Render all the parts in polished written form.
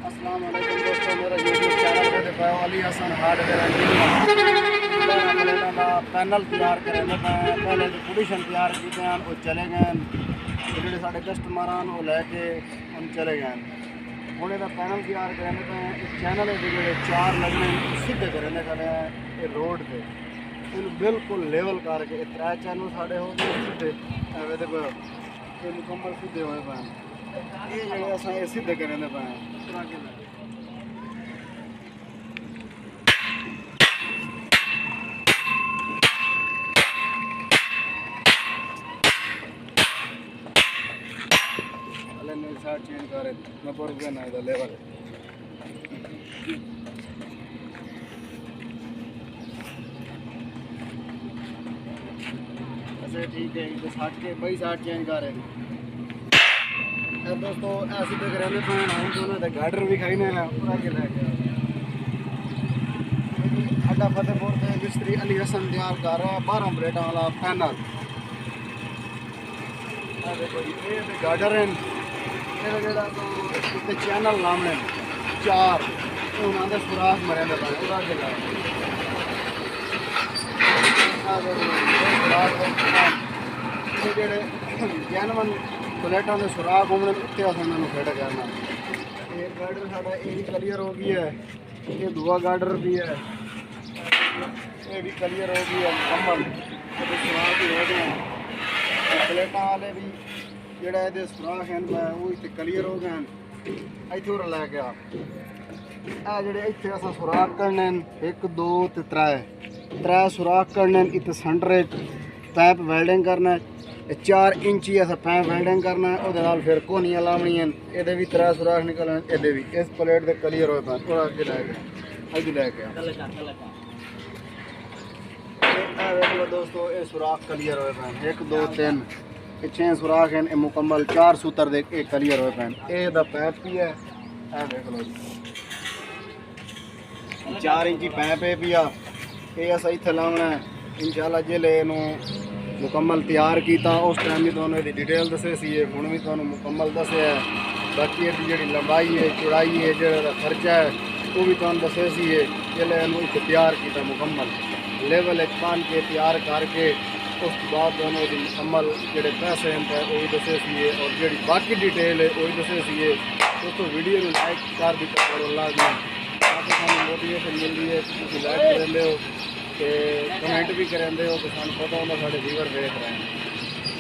अस्सलाम वालेकुम दोस्तों, मेरा यूट्यूब चैनल पे देखो अली हसन हार्डवेयर एंड का पैनल तैयार करेंगे। पहले तो पोजीशन तैयार किए हैं, वो चले गए जो साढ़े कस्टमर हैं वो लैके हम चले गए हूँ। इसका पैनल तैयार करेंगे इस चैनल के जो चार लगने सीधे करेंगे खड़े हैं रोड से इन बिल्कुल लेवल करके त्रै चैनल साढ़े हो गए सीधे एवं देखो ये मुकम्मल सीधे हुए पे ये जो अस सीधे करेंगे पे साइड चेंज करे मैं पर ना लेवल ऐसे ठीक है तो साठ के बई साठ चेंज करे दोस्तों ऐसे देख रहे हैं हम दोनों तो गार्डर भी खाई है पूरा के लेके अड्डा फतेहपुर से मिस्त्री अली हसन तैयार कर रहा है 12 प्लेटा वाला पैनल। देखो ये गार्डर है जो चैनल लाने चार उन्होंने सुराख मरे पूरा के जोड़े जैनवन प्लेटा के सुराख होने उत्ते उन्होंने फिट करना। एक गार्डर साढ़ा ये क्लीयर हो गई है, ये दूआ गार्डर भी है ये भी क्लीयर हो गई है मुकम्मल सुराख भी हो गए प्लेटा वाले भी जोड़ा ये सुराख हैं वो इतने क्लीयर हो गए इतों लैके आ जोड़े इतने अस सुराख करने 1 2 त्रै सुराख करने इत सेंटर पैप वेल्डिंग करना 4 इंची अस पैप वेल्डिंग करना फिर कोनियां लावनियां ये भी 3 सुराख निकलने ये भी इस प्लेट के क्लीयर हो पाए थोड़ा अगे लैके अगे लैके दोस्तों ये सुराख क्लीयर हो पाए 1 2 3 6 सुराख हैं मुकम्मल 4 सूत्र दे क्लीयर हो पैन ये पैप भी है देख लो 4 इंची पैप है पिया ये अस इतने लाना है इंशाल्लाह जिले मुकम्मल तैयार किया उस टाइम भी तुहानू इसकी डिटेल दसे सी हुण भी तुहानू मुकम्मल दसिया है। बाकी इसकी जी लंबाई है चौड़ाई है जो खर्चा है वो भी तुहानू दसे सी जिले इतने तैयार किया मुकम्मल लेवल पान के तैयार करके उस बाद दोनों मुकम्मल जोड़े पैसे हैं वो भी दसे सी और जी बाकी डिटेल है वो भी दसे सी दोस्तों। वीडियो में लाइक कर दी करो लाजमी ताकि सानू मोटिवेशन मिल रही है तुम लाइक करेंगे हो तो कमेंट भी करेंगे हो तो सू पता होगा साढ़े व्यूवर देख रहे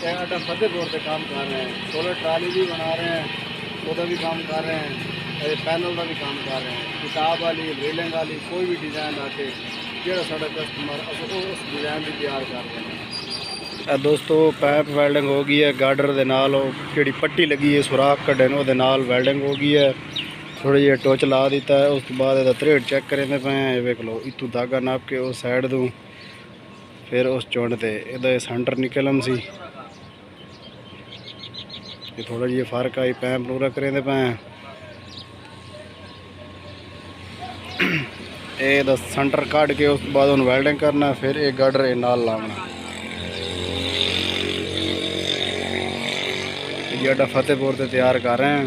हैं अड्डा फतेहपुर से काम कर रहे हैं सोलर ट्राली भी बना रहे हैं वह भी काम कर रहे हैं पैनल का भी काम कर रहे हैं किताब वाली रेलिंग वाली कोई भी डिज़ाइन आके जो साढ़ा कस्टमर उस डिज़ाइन भी तैयार कर रहे हैं। दोस्तों पैप वेल्डिंग हो गई है गार्डर के नाल जी पट्टी लगी है सुराख कढ़े वो वेल्डिंग हो गई है थोड़ी जी टोच ला दिता है। उस बाद त्रेड़ चेक करेंगे पे हैं वेख लो इतों धागा नाप के उस साइड दूँ फिर उस चुंड से यदा सेंटर निकलम सी थोड़ा जी फर्क आई पैप पूरा करेंगे पे हैं ये सेंटर कट के उस बाद उन्हें वेल्डिंग करना फिर एक गार्डर नाल लाना। अड्डा फतेहपुर से तैयार कर रहे हैं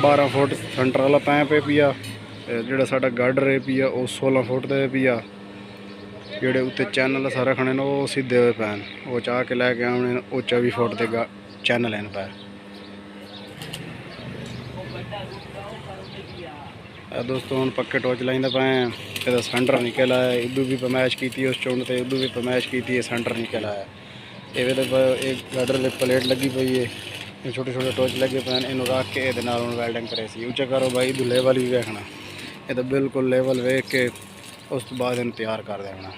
12 फुट सेंटर वाला पैप है पिया जोड़ा साडा गार्डर है पिया वो 16 फुट का पिया जोड़े उत्ते चैनल सारे खड़े वो सीधे हुए पैन वो चाह के लैके आने वो 24 फुट के चैनल हैं पै दोस्तों हम पक्के टोच लाइंदे पे हैं ये सेंटर निकल आया इदू भी पमैश की उस चुंड से इदू भी पमैश की सेंटर निकल आया ये एक गार्डर की प्लेट लगी पई है छोटे छोटे टोच लगे पे इन रख के ये वेल्डिंग करे सी उच्चा करो भाई इधू लेवल भी वेखना ये तो बिल्कुल लेवल वेख के उस तो बाद इन तैयार कर देना।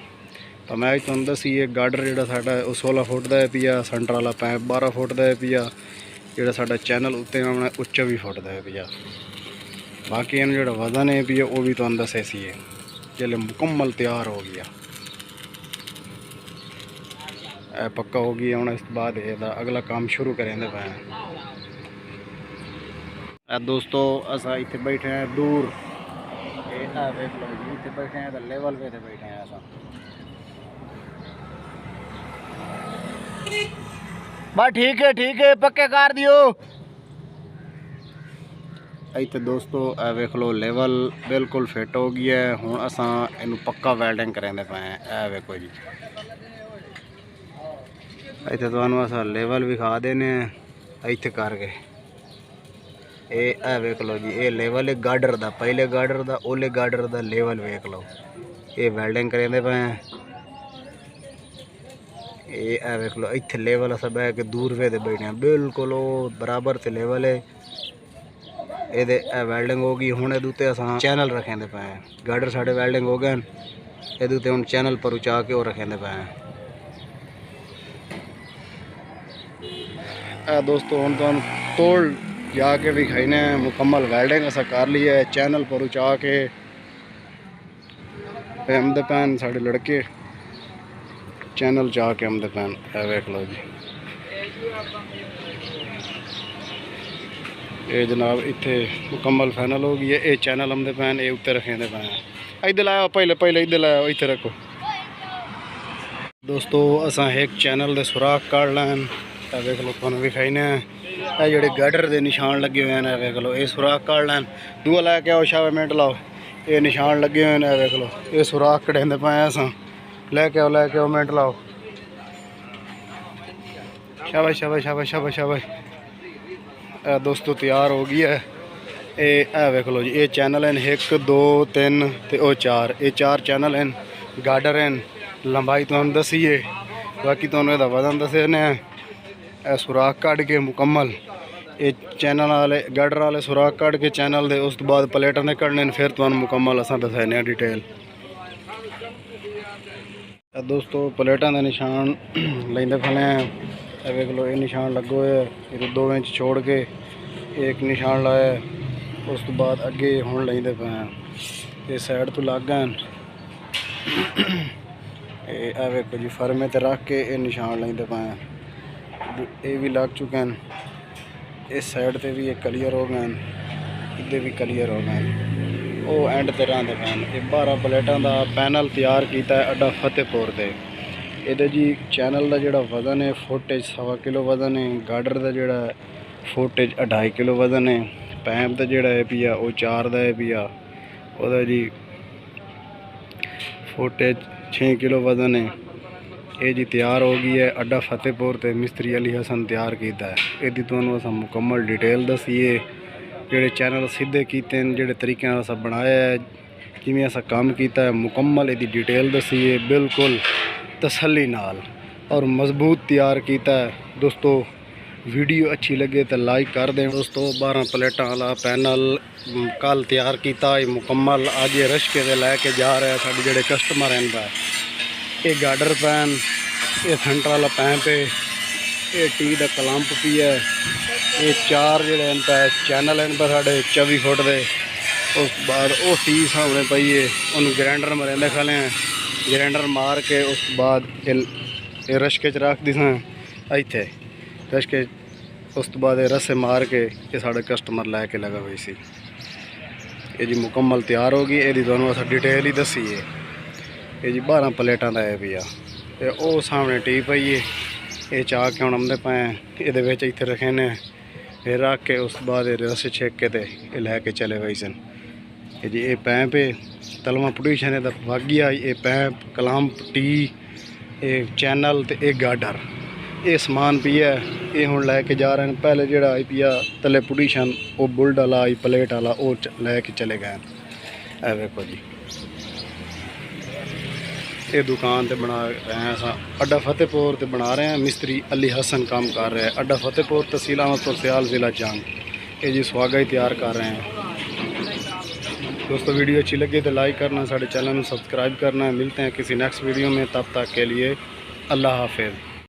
तो मैं तुम दसी एक गार्डर जो साडा 16 फुट का है पिया सेंटर वाला पैप 12 फुट का है पिया जो साडा चैनल उत्ते आना 24 फुट का है पिया। बाकी इन जो वजन है पिया वो भी तुम दसे सी जिले मुकम्मल तैयार हो गया पक्का हो गया हम इस बाद अगला काम शुरू करेंगे पे दोस्तों असा इतने बैठे हैं दूर देख लो जी इतने बैठे हैं तो लेवल पे बैठे हैं असा बस ठीक है पक्के कर दियो ਇੱਥੇ ਦੋਸਤੋ ਇਹ ਵੇਖ ਲਓ ਲੈਵਲ ਬਿਲਕੁਲ ਫਿੱਟ ਹੋ ਗਿਆ ਹੈ। ਹੁਣ ਅਸਾਂ ਇਹਨੂੰ ਪੱਕਾ ਵੈਲਡਿੰਗ ਕਰਾਂਦੇ ਪਏ ਹਾਂ। ਇਹ ਵੇਖੋ ਜੀ, ਇੱਥੇ ਤੁਹਾਨੂੰ ਅਸਾਂ ਲੈਵਲ ਵਿਖਾ ਦੇਣੇ ਇੱਥੇ ਕਰਕੇ। ਇਹ ਵੇਖ ਲਓ ਜੀ, ਇਹ ਲੈਵਲ ਹੈ ਗਾਰਡਰ ਦਾ, ਪਹਿਲੇ ਗਾਰਡਰ ਦਾ ਉਹਲੇ ਗਾਰਡਰ ਦਾ ਲੈਵਲ ਵੇਖ ਲਓ। ਇਹ ਵੈਲਡਿੰਗ ਕਰਾਂਦੇ ਪਏ ਹਾਂ। ਇਹ ਵੇਖ ਲਓ ਇੱਥੇ ਲੈਵਲ ਅਸਾਂ ਬਹਿ ਕੇ ਦੂਰ ਵੇ ਦੇ ਬੈਠੇ ਬਿਲकुल ਉਹ बराबर ਤੇ ਲੈਵਲ ਹੈ। ਇਹਦੇ ਵੈਲਡਿੰਗ ਹੋ ਗਈ। ਹੁਣ ਇਹਦੇ ਉੱਤੇ ਅਸਾਂ ਚੈਨਲ ਰੱਖਦੇ ਪਏ ਹਾਂ। ਗਾਰਡਰ ਸਾਡੇ ਵੈਲਡਿੰਗ ਹੋ ਗਏ, ਇਹਦੇ ਉੱਤੇ ਹੁਣ ਚੈਨਲ ਪਰ ਉਚਾ ਕੇ ਉਹ ਰੱਖਦੇ ਪਏ ਹਾਂ। ਦੋਸਤੋ ਹੁਣ ਤੁਹਾਨੂੰ ਤੋੜ ਜਾ ਕੇ ਵਿਖਾਈने मुकम्मल वैल्डिंग असा कर ली है। चैनल पर उचा के हमदे पैन साढ़े लड़के चैनल चा के हमदे पैन वेख लो जी। ये जनाब इत्थे मुकम्मल फाइनल हो गई है। ये चैनल हमदे पैन ये उत्ते रखे दे पैन इधर लाओ, पहले इधर लाओ, इत्थे रखो। दोस्तों असा एक चैनल दे सुराख काढ़ लैन वेख लो, तुहानू विखाईने ਇਹ ਜਿਹੜੇ ਗਾਰਡਰ ਦੇ ਨਿਸ਼ਾਨ ਲੱਗੇ ਹੋਏ ਨੇ ਵੇਖ ਲਓ। ਇਹ ਸੁਰਾਖ ਕੱਢ ਲੈਣ, ਦੂਆ ਲੈ ਕੇ ਆਓ, ਸ਼ਾਬਾਸ਼ ਮਿੰਟ ਲਾਓ। ਇਹ ਨਿਸ਼ਾਨ ਲੱਗੇ ਹੋਏ ਨੇ ਵੇਖ ਲਓ। ਇਹ ਸੁਰਾਖ ਕਢਾਉਂਦੇ ਪਏ ਅਸਾਂ, ਲੈ ਕੇ ਆਓ ਮਿੰਟ ਲਾਓ। ਸ਼ਾਬਾਸ਼ ਸ਼ਾਬਾਸ਼ ਸ਼ਾਬਾਸ਼ ਸ਼ਾਬਾਸ਼ ਸ਼ਾਬਾਸ਼। ਇਹ ਦੋਸਤੋ ਤਿਆਰ ਹੋ ਗਈ ਹੈ। ਇਹ ਵੇਖ ਲਓ ਜੀ, ਇਹ ਚੈਨਲ ਹਨ 1 2 3 ਤੇ ਉਹ 4। ਇਹ 4 ਚੈਨਲ ਹਨ, ਗਾਰਡਰ ਹਨ। ਲੰਬਾਈ ਤੁਹਾਨੂੰ ਦਸੀਏ, ਬਾਕੀ ਤੁਹਾਨੂੰ ਇਹਦਾ ਵਜ਼ਨ ਦੱਸੇ ਨੇ। ਇਹ ਸੁਰਾਖ ਕੱਢ ਕੇ ਮੁਕੰਮਲ ਇਹ ਚੈਨਲ ਵਾਲੇ ਗਾਰਡਰ वाले सुराख कट के चैनल दे, उस तो बाद प्लेटा ने कढ़ने, फिर तुहानू मुकम्मल असां दसाने डिटेल। दोस्तों प्लेटा के निशान लेंदे फले हैं। वेख लो ये निशान लगो है, ये 2 इंच छोड़ के एक निशान लाया। उस तो बाद अगे हुण लेंदे पे हैं। ये साइड तो लग गए ये वेखो जी, फरमे ते रख के ये निशान लेंदे पे हैं। ये भी लग चुके हैं। इस साइड पे भी ये क्लीयर हो गए, इधर भी क्लीयर हो गए। वो एंड ते रहंदे पैन। ये 12 प्लेटां दा पैनल तैयार किया है अड्डा फतेहपुर दे। ये जी चैनल का जोड़ा वजन है फुटेज 1.25 किलो वजन है। गार्डर का जोड़ा फुटेज 2.5 किलो वजन है। पैंप का जोड़ा है पिया वो 4 का है पिया, वो जी फुटेज 6 किलो वजन है। ये जी तैयार हो गई है अड्डा फतेहपुर ते मिस्त्री अली हसन तैयार किया है। यदि तुहानू असां मुकम्मल डिटेल दसीए, जेडे चैनल सीधे कीते हैं, जेडे तरीके नाल असां बनाया है, जिवें असां काम किया है, मुकम्मल इसकी डिटेल दसीए बिल्कुल तसल्ली नाल और मजबूत तैयार किया है। दोस्तों वीडियो अच्छी लगे तो लाइक कर दें। दोस्तों 12 प्लेटां वाला पैनल कल तैयार किया मुकम्मल, अज ये रश के लैके जा रहा है साडे जेडे कस्टमर हैं। ये गार्डर पैन, ये सेंटर वाला पैंप है, ये टी का कलंप भी है। ये 4 जोड़े चैनल हैं पर साढ़े 24 फुट के। उस बाद वो टी सामने पई है, उन्होंने ग्राइंडर मरेंदे खाले हैं। ग्राइंडर मार के उस बाद ये रशके च रख दी सा इत्थे रशके। उस तो बाद रस्से मार के ये साढ़े कस्टमर लैके लगा हुई सी। ये जी मुकम्मल तैयार हो गई। ये तुहानू असां डिटेल ही दसी है। ये जी 12 प्लेटा का है भैया। ते ओ सामने टी पई है, ये चाह के हम आमदे पे ये इतने रखे ने, फिर रख के उस बाद रस छेक के ये लैके चले गए सन। ये जी ये पैंप है, तलवा पोजीशन है वागिया। ये पैंप कलंप टी ये चैनल तो ये गार्डर ये समान पिया ये हुण लैके जा रहे हैं। पहले जोड़ा आई पिया तले पोजीशन वो बुल्ड वाला आई प्लेट वाला वो लैके चले गए। ए वेखो जी ये दुकान ते बना रहे हैं असा अड्डा फतेहपुर ते बना रहे हैं। मिस्त्री अली हसन काम कर रहे हैं। अड्डा फतेहपुर तहसील अहमदपुर सियाल ज़िला जांग। ये जी स्वागत ही तैयार कर रहे हैं। दोस्तों वीडियो अच्छी लगी तो लाइक करना, साढ़े चैनल में सब्सक्राइब करना। मिलते हैं किसी नेक्स्ट वीडियो में, तब तक के लिए अल्लाह हाफिज़।